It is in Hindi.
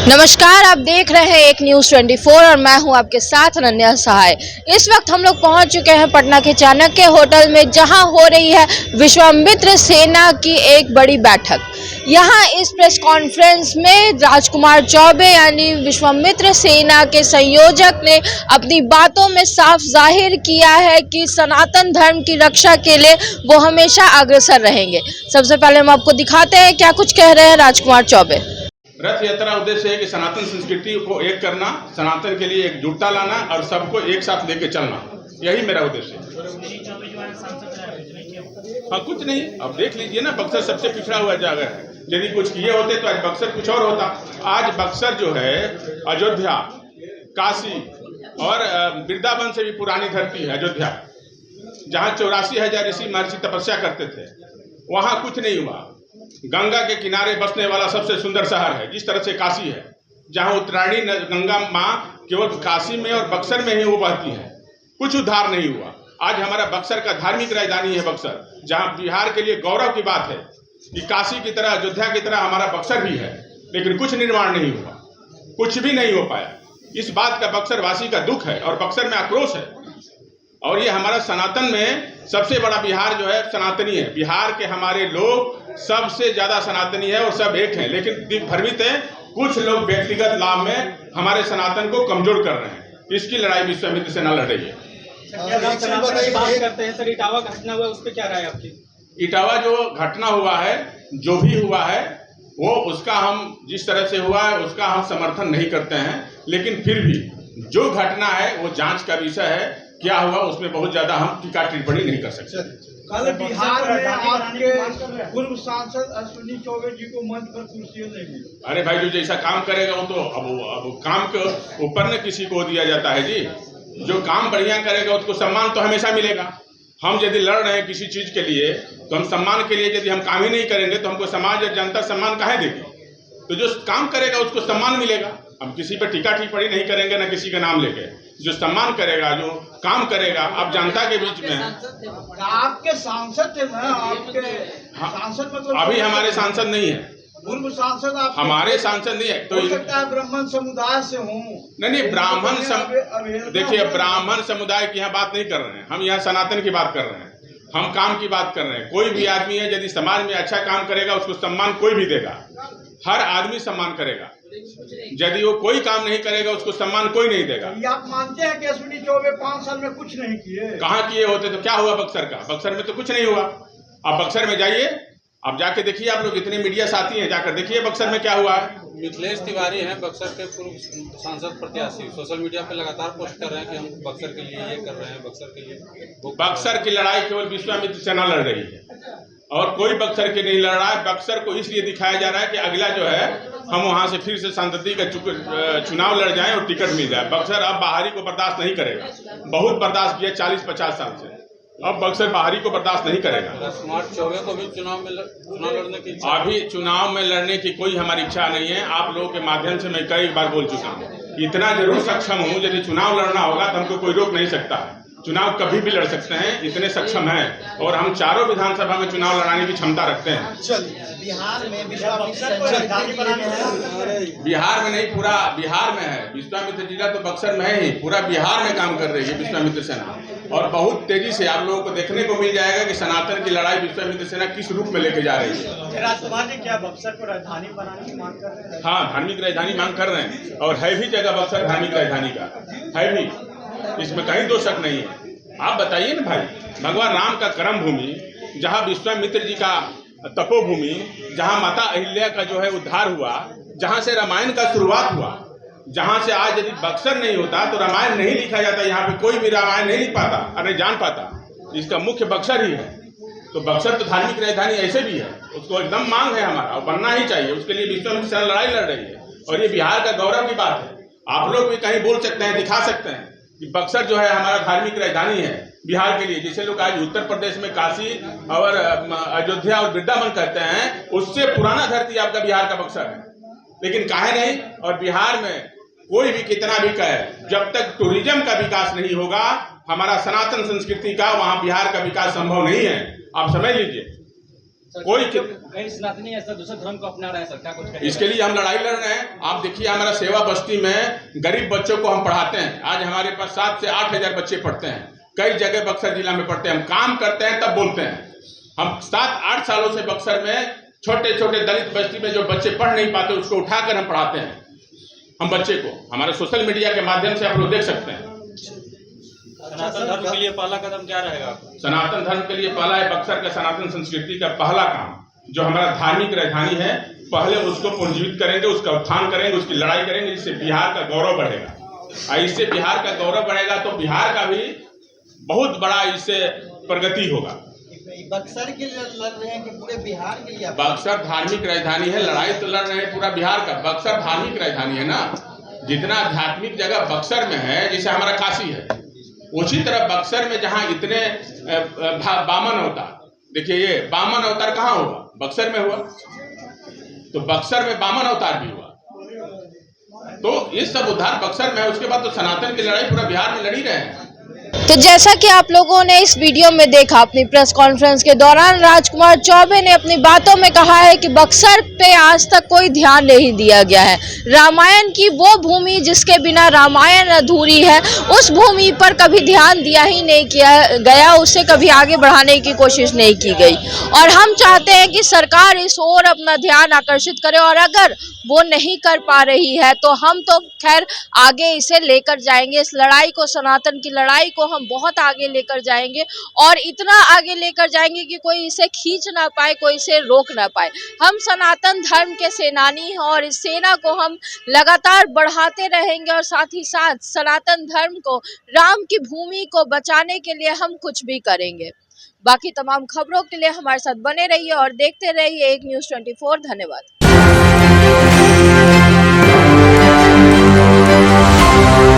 नमस्कार, आप देख रहे हैं एक न्यूज़ 24 और मैं हूं आपके साथ अनन्या सहाय। इस वक्त हम लोग पहुंच चुके हैं पटना के चाणक्य होटल में, जहां हो रही है विश्वामित्र सेना की एक बड़ी बैठक। यहां इस प्रेस कॉन्फ्रेंस में राजकुमार चौबे यानी विश्वामित्र सेना के संयोजक ने अपनी बातों में साफ जाहिर किया है कि सनातन धर्म की रक्षा के लिए वो हमेशा अग्रसर रहेंगे। सबसे पहले हम आपको दिखाते हैं क्या कुछ कह रहे हैं राजकुमार चौबे। रथ यात्रा उद्देश्य है कि सनातन संस्कृति को एक करना, सनातन के लिए एकजुटता लाना और सबको एक साथ लेके चलना, यही मेरा उद्देश्य है। हाँ, कुछ नहीं, अब देख लीजिए ना, बक्सर सबसे पिछड़ा हुआ जगह है। यदि कुछ किए होते तो आज बक्सर कुछ और होता। आज बक्सर जो है अयोध्या, काशी और वृंदावन से भी पुरानी धरती है अयोध्या, जहाँ 84,000 ऋषि महर्षि तपस्या करते थे। वहाँ कुछ नहीं हुआ। गंगा के किनारे बसने वाला सबसे सुंदर शहर है, जिस तरह से काशी है, जहाँ उत्तरायणी गंगा माँ केवल काशी में और बक्सर में ही वो बहती है। कुछ उद्धार नहीं हुआ। आज हमारा बक्सर का धार्मिक राजधानी है बक्सर, जहाँ बिहार के लिए गौरव की बात है कि काशी की तरह, अयोध्या की तरह हमारा बक्सर भी है, लेकिन कुछ निर्माण नहीं हुआ, कुछ भी नहीं हो पाया। इस बात का बक्सर वासी का दुख है और बक्सर में आक्रोश है। और ये हमारा सनातन में सबसे बड़ा बिहार जो है सनातनी है। बिहार के हमारे लोग सबसे ज्यादा सनातनी है और सब एक हैं, लेकिन भ्रमित है। कुछ लोग व्यक्तिगत लाभ में हमारे सनातन को कमजोर कर रहे हैं। इसकी लड़ाई विश्वामित्र सेना लड़ रही है। बात करते हैं सर, इटावा घटना हुआ, उस पर क्या राय आपकी? इटावा जो घटना हुआ है, जो भी हुआ है, वो उसका हम जिस तरह से हुआ है उसका हम समर्थन नहीं करते हैं, लेकिन फिर भी जो घटना है वो जांच का विषय है। क्या हुआ उसमें बहुत ज्यादा हम टीका टिप्पणी नहीं कर सकते। कल बिहार में आपके पूर्व सांसद अश्विनी चौबे जी को मंच पर कुर्सियां नहीं मिली। अरे भाई, जो जैसा काम करेगा वो तो अब काम के ऊपर न किसी को दिया जाता है जी। जो काम बढ़िया करेगा उसको सम्मान तो हमेशा मिलेगा। हम यदि लड़ रहे हैं किसी चीज के लिए तो हम सम्मान के लिए, यदि हम काम ही नहीं करेंगे तो हमको समाज और जनता सम्मान काहे देगी? तो जो काम करेगा उसको सम्मान मिलेगा। हम किसी पर टीका टिप्पणी नहीं करेंगे, ना किसी का नाम लेके। जो सम्मान करेगा, जो काम करेगा, अब जनता के बीच में। आपके सांसद थे ना, आपके सांसद मतलब अभी हमारे सांसद नहीं है। पूर्व सांसद आप हमारे सांसद नहीं है तो हो सकता है ब्राह्मण समुदाय से हूँ। नहीं, देखिए, ब्राह्मण समुदाय की यहाँ बात नहीं कर रहे हैं हम। यहाँ सनातन की बात कर रहे हैं, हम काम की बात कर रहे हैं। कोई भी आदमी है, यदि समाज में अच्छा काम करेगा उसको सम्मान कोई भी देगा। हर आदमी सम्मान करेगा। यदि वो कोई काम नहीं करेगा उसको सम्मान कोई नहीं देगा। आप मानते हैं कि अश्विनी चौबे 5 साल में कुछ नहीं किए? कहाँ किए होते तो क्या हुआ बक्सर का? बक्सर में तो कुछ नहीं हुआ। आप बक्सर में जाइए, आप जाके देखिए। आप लोग इतने मीडिया साथी हैं, जाकर देखिए बक्सर में क्या हुआ है। मिथिलेश तिवारी हैं बक्सर के पूर्व सांसद प्रत्याशी, सोशल मीडिया पे लगातार पोस्ट कर रहे हैं कि हम बक्सर के लिए ये कर रहे हैं, बक्सर के लिए। बक्सर की लड़ाई केवल विश्वामित्र सेना लड़ रही है और कोई बक्सर के नहीं लड़ रहा है। बक्सर को इसलिए दिखाया जा रहा है कि अगला जो है हम वहां से फिर से सांसदीय का चुनाव लड़ जाएं और टिकट मिल जाए। बक्सर अब बाहरी को बर्दाश्त नहीं करेगा। बहुत बर्दाश्त किया 40-50 साल से, अब बक्सर बाहरी को बर्दाश्त नहीं करेगा। राजकुमार चौबे को भी चुनाव लड़ने की इच्छा? अभी चुनाव में लड़ने की कोई हमारी इच्छा नहीं है। आप लोगों के माध्यम से मैं कई बार बोल चुका हूँ, इतना जरूर सक्षम हूँ, यदि चुनाव लड़ना होगा तो हमको कोई रोक नहीं सकता। चुनाव कभी भी लड़ सकते हैं, इतने सक्षम हैं और हम चारों विधानसभा में चुनाव लड़ाने की क्षमता रखते हैं। बिहार में बिहार में नहीं, पूरा बिहार में है। विश्वामित्र जिला तो बक्सर में है ही, पूरा बिहार में काम कर रही है विश्वामित्र सेना। और बहुत तेजी से आप लोगों को देखने को मिल जाएगा कि सनातन की लड़ाई विश्वामित्र सेना किस रूप में लेके जा रही है। राजकुमार जी, क्या बक्सर को राजधानी बनाने की मांग कर रहे हैं? हाँ, धार्मिक राजधानी मांग कर रहे हैं और है भी जगह बक्सर धार्मिक राजधानी का है भी, इसमें कहीं दो शक नहीं है। आप बताइए ना भाई, भगवान राम का कर्म भूमि, जहाँ विश्वामित्र जी का तपोभूमि, जहाँ माता अहिल्या का जो है उद्धार हुआ, जहाँ से रामायण का शुरुआत हुआ, जहाँ से आज यदि बक्सर नहीं होता तो रामायण नहीं लिखा जाता। यहाँ पे कोई भी रामायण नहीं लिख पाता और नहीं जान पाता। इसका मुख्य बक्सर ही है। तो बक्सर तो धार्मिक राजधानी ऐसे भी है, उसको एकदम मांग है हमारा और बनना ही चाहिए। उसके लिए विश्वामित्र सेना लड़ाई लड़ रही है और ये बिहार का गौरव की बात है। आप लोग भी कहीं बोल सकते हैं, दिखा सकते हैं कि बक्सर जो है हमारा धार्मिक राजधानी है बिहार के लिए। जैसे लोग आज उत्तर प्रदेश में काशी और अयोध्या और वृंदावन कहते हैं, उससे पुराना धरती आपका बिहार का बक्सर है। लेकिन काहे नहीं? और बिहार में कोई भी कितना भी कहे, जब तक टूरिज्म का विकास नहीं होगा, हमारा सनातन संस्कृति का, वहां बिहार का विकास संभव नहीं है। आप समझ लीजिए। कोई कई सनातनी ऐसा दूसरे धर्म को अपना रहे हैं, सर क्या कुछ कहिए? इसके लिए हम लड़ाई लड़ रहे हैं। आप देखिए हमारा सेवा बस्ती में गरीब बच्चों को हम पढ़ाते हैं। आज हमारे पास 7 से 8 हजार बच्चे पढ़ते हैं। कई जगह बक्सर जिला में पढ़ते हैं। हम काम करते हैं तब बोलते हैं। हम 7-8 सालों से बक्सर में छोटे छोटे दलित बस्ती में जो बच्चे पढ़ नहीं पाते उसको उठाकर हम पढ़ाते हैं। हम बच्चे को हमारे सोशल मीडिया के माध्यम से आप लोग देख सकते हैं। सनातन धर्म के लिए पहला कदम क्या रहेगा? सनातन धर्म के लिए पहला है बक्सर का सनातन संस्कृति का पहला काम, जो हमारा धार्मिक राजधानी है, पहले उसको पुनर्जीवित करेंगे, उसका उत्थान करेंगे, उसकी लड़ाई करेंगे, जिससे बिहार का गौरव बढ़ेगा। और इससे बिहार का गौरव बढ़ेगा तो बिहार का भी बहुत बड़ा इससे प्रगति होगा। बक्सर के लिए लड़ रहे हैं कि पूरे बिहार के लिए? बक्सर धार्मिक राजधानी है, लड़ाई तो लड़ रहे हैं पूरा बिहार का। बक्सर धार्मिक राजधानी है ना, जितना आध्यात्मिक जगह बक्सर में है, जैसे हमारा काशी है, उसी तरह बक्सर में जहाँ इतने बामन अवतार, देखिए ये बामन अवतार कहाँ हुआ? बक्सर में हुआ। तो बक्सर में बामन अवतार भी हुआ। तो ये सब उद्धार बक्सर में है। उसके बाद तो सनातन की लड़ाई पूरा बिहार में लड़ी रहे हैं। तो जैसा कि आप लोगों ने इस वीडियो में देखा, अपनी प्रेस कॉन्फ्रेंस के दौरान राजकुमार चौबे ने अपनी बातों में कहा है कि बक्सर पे आज तक कोई ध्यान नहीं दिया गया है। रामायण की वो भूमि जिसके बिना रामायण अधूरी है, उस भूमि पर कभी ध्यान दिया ही नहीं किया गया, उसे कभी आगे बढ़ाने की कोशिश नहीं की गई। और हम चाहते हैं कि सरकार इस ओर अपना ध्यान आकर्षित करे, और अगर वो नहीं कर पा रही है तो हम तो खैर आगे इसे लेकर जाएंगे। इस लड़ाई को, सनातन की लड़ाई को हम बहुत आगे लेकर जाएंगे, और इतना आगे लेकर जाएंगे कि कोई इसे खींच ना पाए, कोई इसे रोक ना पाए। हम सनातन धर्म के सेनानी हैं और इस सेना को हम लगातार बढ़ाते रहेंगे, और साथ ही साथ सनातन धर्म को, राम की भूमि को बचाने के लिए हम कुछ भी करेंगे। बाकी तमाम खबरों के लिए हमारे साथ बने रहिए और देखते रहिए एक न्यूज़ 24। धन्यवाद।